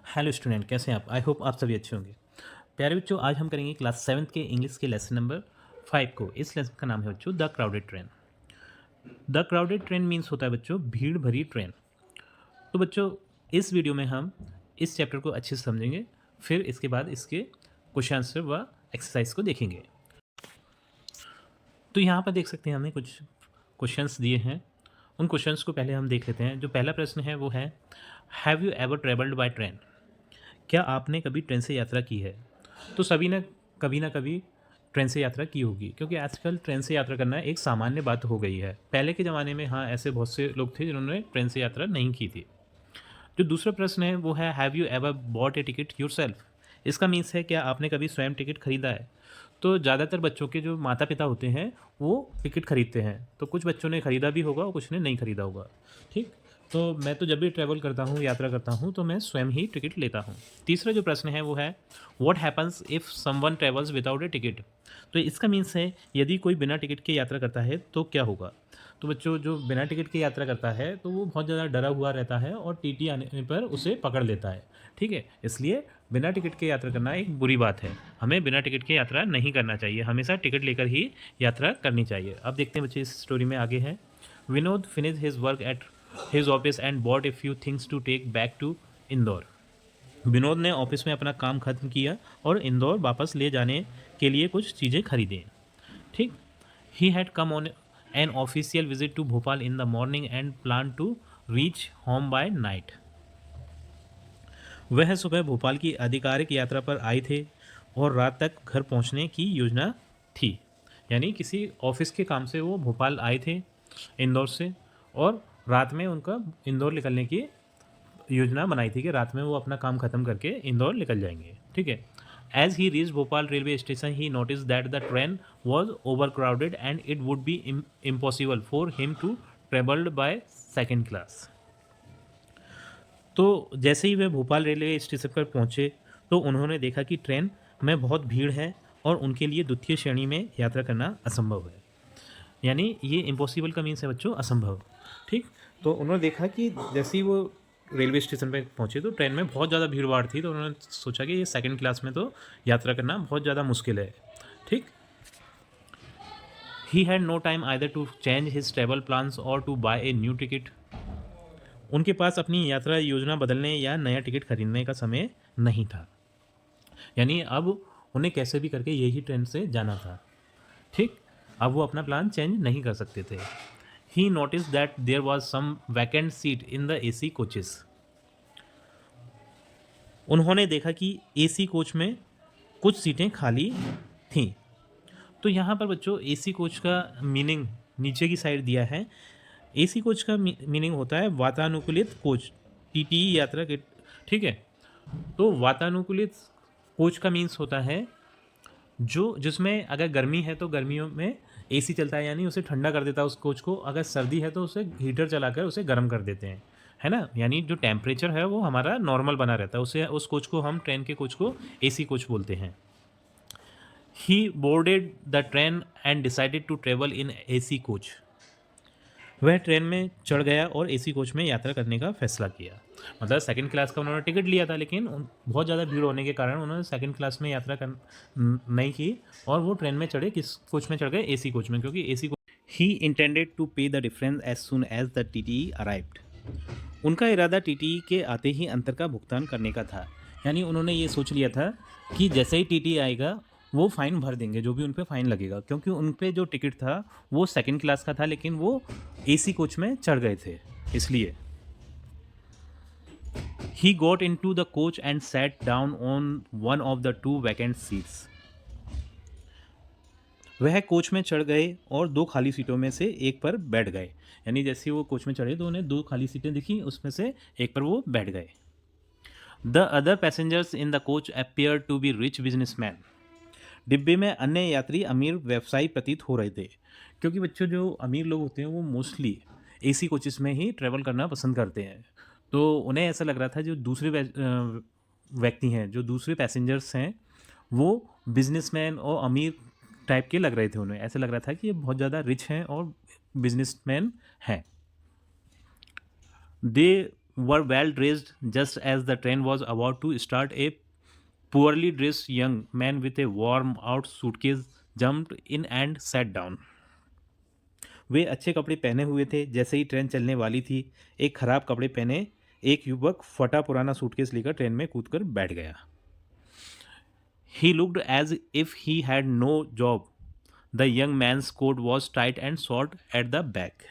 Hello student, कैसे हैं आप? आई होप आप सभी अच्छे होंगे। प्यारे बच्चों, आज हम करेंगे क्लास सेवन्थ के इंग्लिश के लेसन नंबर 5 को। इस लेसन का नाम है बच्चों the crowded train. The crowded train means होता है बच्चों भीड़ भरी ट्रेन। तो बच्चों, इस वीडियो में हम इस चैप्टर को अच्छे से समझेंगे, फिर इसके बाद इसके क्वेश्चन आंसर व एक्सरसाइज को देखेंगे। तो यहाँ पर देख सकते हैं हमने कुछ क्वेश्चंस दिए हैं। उन क्वेश्चंस को पहले हम देख लेते हैं। जो पहला प्रश्न है वो है, have you ever travelled by train? क्या आपने कभी ट्रेन से यात्रा की है? तो सभी ने कभी ना कभी ट्रेन से यात्रा की होगी, क्योंकि आजकल ट्रेन से यात्रा करना एक सामान्य बात हो गई है। पहले के ज़माने में हाँ, ऐसे बहुत से लोग थे जिन्होंने ट्रेन से यात्रा नहीं की थी। जो दूसरा प्रश्न है वो है, have you ever bot A ticket yourself? इसका मीन्स है, क्या आपने कभी स्वयं टिकट खरीदा है? तो ज़्यादातर बच्चों के जो माता पिता होते हैं वो टिकट खरीदते हैं। तो कुछ बच्चों ने खरीदा भी होगा और कुछ ने नहीं खरीदा होगा। ठीक। तो मैं तो जब भी ट्रैवल करता हूँ, यात्रा करता हूँ, तो मैं स्वयं ही टिकट लेता हूँ। तीसरा जो प्रश्न है वो है, what happens if someone travels without a ticket? तो इसका मीन्स है, यदि कोई बिना टिकट के यात्रा करता है तो क्या होगा? तो बच्चों, जो बिना टिकट की यात्रा करता है तो वो बहुत ज़्यादा डरा हुआ रहता है और टीटी आने पर उसे पकड़ लेता है। ठीक है, इसलिए बिना टिकट के यात्रा करना एक बुरी बात है। हमें बिना टिकट के यात्रा नहीं करना चाहिए, हमेशा टिकट लेकर ही यात्रा करनी चाहिए। अब देखते हैं बच्चे इस स्टोरी में आगे है। Vinod finish his work at his office and bought a few things to take back to Indore. Vinod ने ऑफिस में अपना काम खत्म किया और इंदौर वापस ले जाने के लिए कुछ चीज़ें खरीदें। ठीक। He had come on an official visit to Bhopal in the morning and plan to reach home by night. वह सुबह भोपाल की आधिकारिक यात्रा पर आए थे और रात तक घर पहुंचने की योजना थी। यानी किसी ऑफिस के काम से वो भोपाल आए थे इंदौर से, और रात में उनका इंदौर निकलने की योजना बनाई थी कि रात में वो अपना काम खत्म करके इंदौर निकल जाएंगे। ठीक है। As he reach Bhopal railway station he notice that the train was over crowded and it would be impossible for him to travelled by second class. तो जैसे ही वे भोपाल रेलवे स्टेशन पर पहुंचे तो उन्होंने देखा कि ट्रेन में बहुत भीड़ है और उनके लिए द्वितीय श्रेणी में यात्रा करना असंभव है। यानी ये इम्पॉसिबल का मीन्स है बच्चों असंभव। ठीक। तो उन्होंने देखा कि जैसे ही वो रेलवे स्टेशन पे पहुंचे तो ट्रेन में बहुत ज़्यादा भीड़ भाड़ थी, तो उन्होंने सोचा कि ये सेकंड क्लास में तो यात्रा करना बहुत ज़्यादा मुश्किल है। ठीक। He had no time either to change his travel plans और to buy a new ticket. उनके पास अपनी यात्रा योजना बदलने या नया टिकट खरीदने का समय नहीं था। यानी अब उन्हें कैसे भी करके यही ट्रेन से जाना था। ठीक। अब वो अपना प्लान चेंज नहीं कर सकते थे। He notice that there was some vacant seat in the AC coaches. उन्होंने देखा कि AC कोच में कुछ सीटें खाली थीं। तो यहाँ पर बच्चों AC कोच का मीनिंग नीचे की साइड दिया है। AC कोच का मीनिंग होता है वातानुकूलित कोच, TTE यात्रा के। ठीक है। तो वातानुकूलित कोच का मीन्स होता है जो जिसमें अगर गर्मी है तो गर्मियों में AC चलता है, यानी उसे ठंडा कर देता है उस कोच को। अगर सर्दी है तो उसे हीटर चलाकर उसे गर्म कर देते हैं, है ना। यानी जो टेम्परेचर है वो हमारा नॉर्मल बना रहता है, उसे उस कोच को हम ट्रेन के कोच को AC कोच बोलते हैं। He boarded the train and decided to travel in AC coach. वह ट्रेन में चढ़ गया और AC कोच में यात्रा करने का फैसला किया। मतलब सेकंड क्लास का उन्होंने टिकट लिया था, लेकिन बहुत ज़्यादा भीड़ होने के कारण उन्होंने सेकंड क्लास में यात्रा नहीं की और वो ट्रेन में चढ़े, किस कोच में चढ़ गए? AC कोच में, क्योंकि AC coach he intended to pay the difference as soon as the TTE arrived. उनका इरादा TTE के आते ही अंतर का भुगतान करने का था। यानी उन्होंने ये सोच लिया था कि जैसे ही TTE आएगा वो फ़ाइन भर देंगे, जो भी उन पे फ़ाइन लगेगा, क्योंकि उन पे जो टिकट था वो सेकंड क्लास का था, लेकिन वो AC कोच में चढ़ गए थे इसलिए। He got into the coach and sat down on one of the two vacant seats. वह कोच में चढ़ गए और दो खाली सीटों में से एक पर बैठ गए। यानी जैसे ही वो कोच में चढ़े तो उन्हें दो खाली सीटें दिखी, उसमें से एक पर वो बैठ गए। The other passengers in the coach appear to be rich businessman. डिब्बे में अन्य यात्री अमीर व्यवसायी प्रतीत हो रहे थे, क्योंकि बच्चों जो अमीर लोग होते हैं वो मोस्टली AC कोचेस में ही ट्रैवल करना पसंद करते हैं। तो उन्हें ऐसा लग रहा था जो दूसरे व्यक्ति हैं, जो दूसरे पैसेंजर्स हैं, वो बिजनेसमैन और अमीर टाइप के लग रहे थे। उन्हें ऐसा लग रहा था कि ये बहुत ज़्यादा रिच हैं और बिजनेसमैन हैं। दे were well dressed just as the train was about to start. A poorly dressed young man with a worn out suitcase jumped in and sat down. वे अच्छे कपड़े पहने हुए थे। जैसे ही ट्रेन चलने वाली थी, एक खराब कपड़े पहने एक युवक फटा पुराना सूटकेस लेकर ट्रेन में कूदकर बैठ गया। He looked as if he had no job. The young man's coat was tight and short at the back.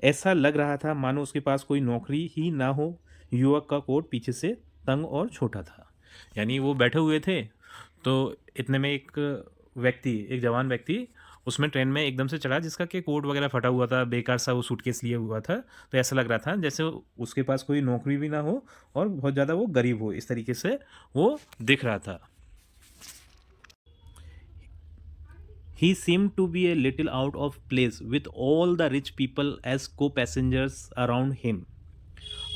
ऐसा लग रहा था मानो उसके पास कोई नौकरी ही ना हो। युवक का कोट पीछे से तंग और छोटा था। यानी वो बैठे हुए थे, तो इतने में एक जवान व्यक्ति उसमें ट्रेन में एकदम से चढ़ा, जिसका कि कोट वगैरह फटा हुआ था, बेकार सा वो सूटकेस लिए हुआ था। तो ऐसा लग रहा था जैसे उसके पास कोई नौकरी भी ना हो और बहुत ज़्यादा वो गरीब हो, इस तरीके से वो दिख रहा था। He seemed to be a little out of place with all the rich people as co-passengers around him.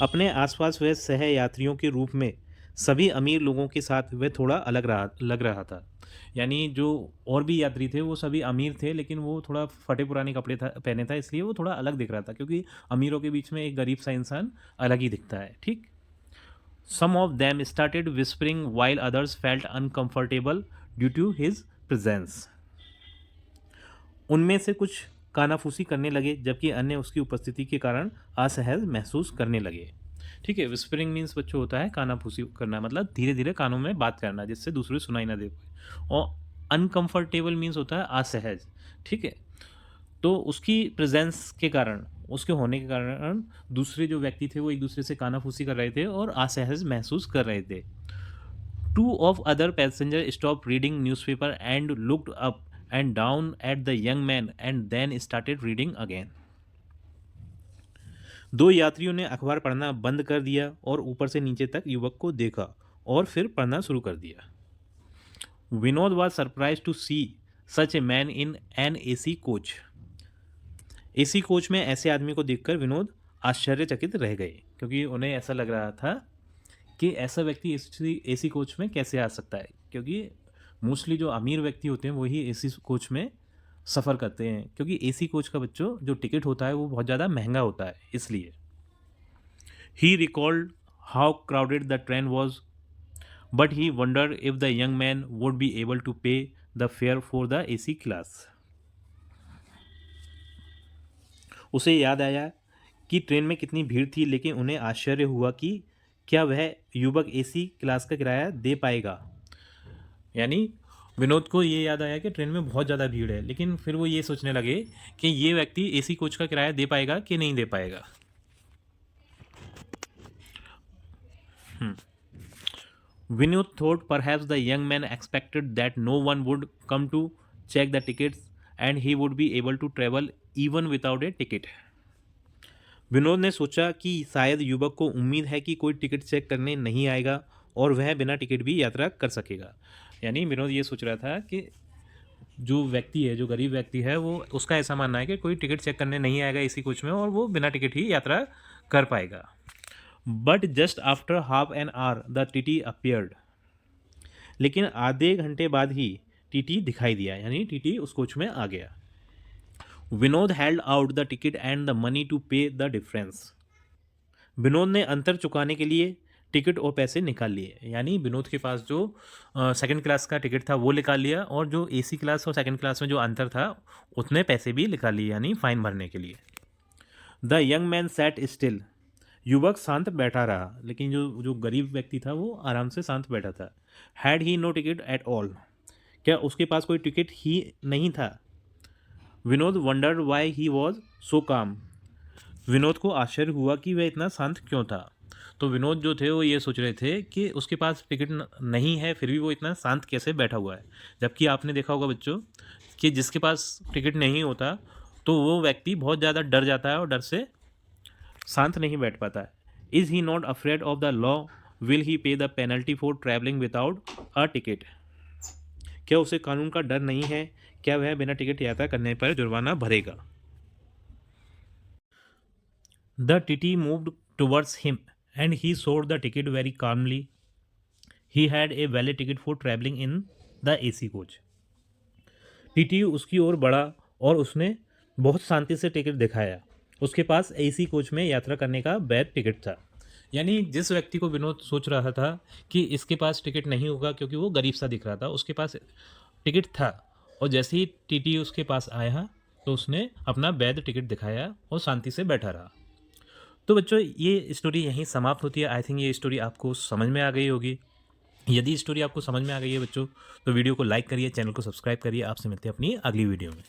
अपने आसपास वह सह यात्रियों के रूप में सभी अमीर लोगों के साथ वह थोड़ा अलग लग रहा था। यानी जो और भी यात्री थे वो सभी अमीर थे, लेकिन वो थोड़ा फटे पुराने कपड़े पहने था, इसलिए वो थोड़ा अलग दिख रहा था, क्योंकि अमीरों के बीच में एक गरीब सा इंसान अलग ही दिखता है। ठीक। Some of them started whispering while others felt uncomfortable due to his presence. उनमें से कुछ कानाफूसी करने लगे, जबकि अन्य उसकी उपस्थिति के कारण असहज महसूस करने लगे। ठीक है, विस्परिंग मीन्स बच्चों होता है कानाफूसी करना, मतलब धीरे धीरे कानों में बात करना जिससे दूसरे सुनाई ना दे पाए। और अनकंफर्टेबल मीन्स होता है असहज। ठीक है, तो उसकी प्रेजेंस के कारण, उसके होने के कारण दूसरे जो व्यक्ति थे वो एक दूसरे से कानाफूसी कर रहे थे और असहज महसूस कर रहे थे। Two of other passengers stopped reading newspaper and looked up and down at the young man and then started reading again. दो यात्रियों ने अखबार पढ़ना बंद कर दिया और ऊपर से नीचे तक युवक को देखा और फिर पढ़ना शुरू कर दिया। Vinod was surprised to see such a man in an AC coach. AC coach में ऐसे आदमी को देखकर विनोद आश्चर्यचकित रह गए, क्योंकि उन्हें ऐसा लग रहा था कि ऐसा व्यक्ति एसी कोच में कैसे आ सकता है, क्योंकि मोस्टली जो अमीर व्यक्ति होते हैं वही एसी कोच में सफ़र करते हैं, क्योंकि एसी कोच का बच्चों जो टिकट होता है वो बहुत ज़्यादा महंगा होता है। इसलिए he recalled how crowded the train was, but he wonder if the young man would be able to pay the fare for the AC class. उसे याद आया कि ट्रेन में कितनी भीड़ थी, लेकिन उन्हें आश्चर्य हुआ कि क्या वह युवक एसी क्लास का किराया दे पाएगा। यानी विनोद को ये याद आया कि ट्रेन में बहुत ज़्यादा भीड़ है, लेकिन फिर वो ये सोचने लगे कि ये व्यक्ति एसी कोच का किराया दे पाएगा कि नहीं दे पाएगा। Vinod thought perhaps the young man expected that no one would come to check the tickets and he would be able to travel even without a ticket. Vinod ने सोचा कि शायद युवक को उम्मीद है कि कोई टिकट चेक करने नहीं आएगा और वह बिना टिकट भी यात्रा कर सकेगा। यानी विनोद ये सोच रहा था कि जो व्यक्ति है, जो गरीब व्यक्ति है, वो उसका ऐसा मानना है कि कोई टिकट चेक करने नहीं आएगा इसी कोच में और वो बिना टिकट ही यात्रा कर पाएगा। But just after half an hour the TT appeared. लेकिन आधे घंटे बाद ही टीटी दिखाई दिया, यानी टीटी उस कोच में आ गया। Vinod held out the ticket and the money to pay the difference. Vinod ने अंतर चुकाने के लिए टिकट और पैसे निकाल लिए। यानी विनोद के पास जो सेकंड क्लास का टिकट था वो निकाल लिया, और जो एसी क्लास और सेकंड क्लास में जो अंतर था उतने पैसे भी निकाल लिए, यानी फाइन भरने के लिए। The young man sat still. युवक शांत बैठा रहा, लेकिन जो जो गरीब व्यक्ति था वो आराम से शांत बैठा था। Had he no ticket at all. क्या उसके पास कोई टिकट ही नहीं था? Vinod wondered why he was so calm. Vinod को आश्चर्य हुआ कि वह इतना शांत क्यों था। तो विनोद जो थे वो ये सोच रहे थे कि उसके पास टिकट नहीं है, फिर भी वो इतना शांत कैसे बैठा हुआ है। जबकि आपने देखा होगा बच्चों कि जिसके पास टिकट नहीं होता तो वो व्यक्ति बहुत ज़्यादा डर जाता है और डर से शांत नहीं बैठ पाता है। Is he not afraid of the law, will he pay the penalty for travelling without a ticket. क्या उसे कानून का डर नहीं है? क्या वह बिना टिकट यात्रा करने पर जुर्माना भरेगा? The TT moved towards him and he sold the ticket very calmly. He had a valid ticket for travelling in the AC coach. TT उसकी ओर बढ़ा और उसने बहुत शांति से टिकट दिखाया। उसके पास एसी कोच में यात्रा करने का वैध टिकट था। यानी जिस व्यक्ति को विनोद सोच रहा था कि इसके पास टिकट नहीं होगा क्योंकि वो गरीब सा दिख रहा था, उसके पास टिकट था और जैसे ही टीटी उसके पास आया तो उसने अपना वैध टिकट दिखाया और शांति से बैठा रहा। तो बच्चों ये स्टोरी यहीं समाप्त होती है। आई थिंक ये स्टोरी आपको समझ में आ गई होगी। यदि स्टोरी आपको समझ में आ गई है बच्चों तो वीडियो को लाइक करिए, चैनल को सब्सक्राइब करिए। आपसे मिलते हैं अपनी अगली वीडियो में।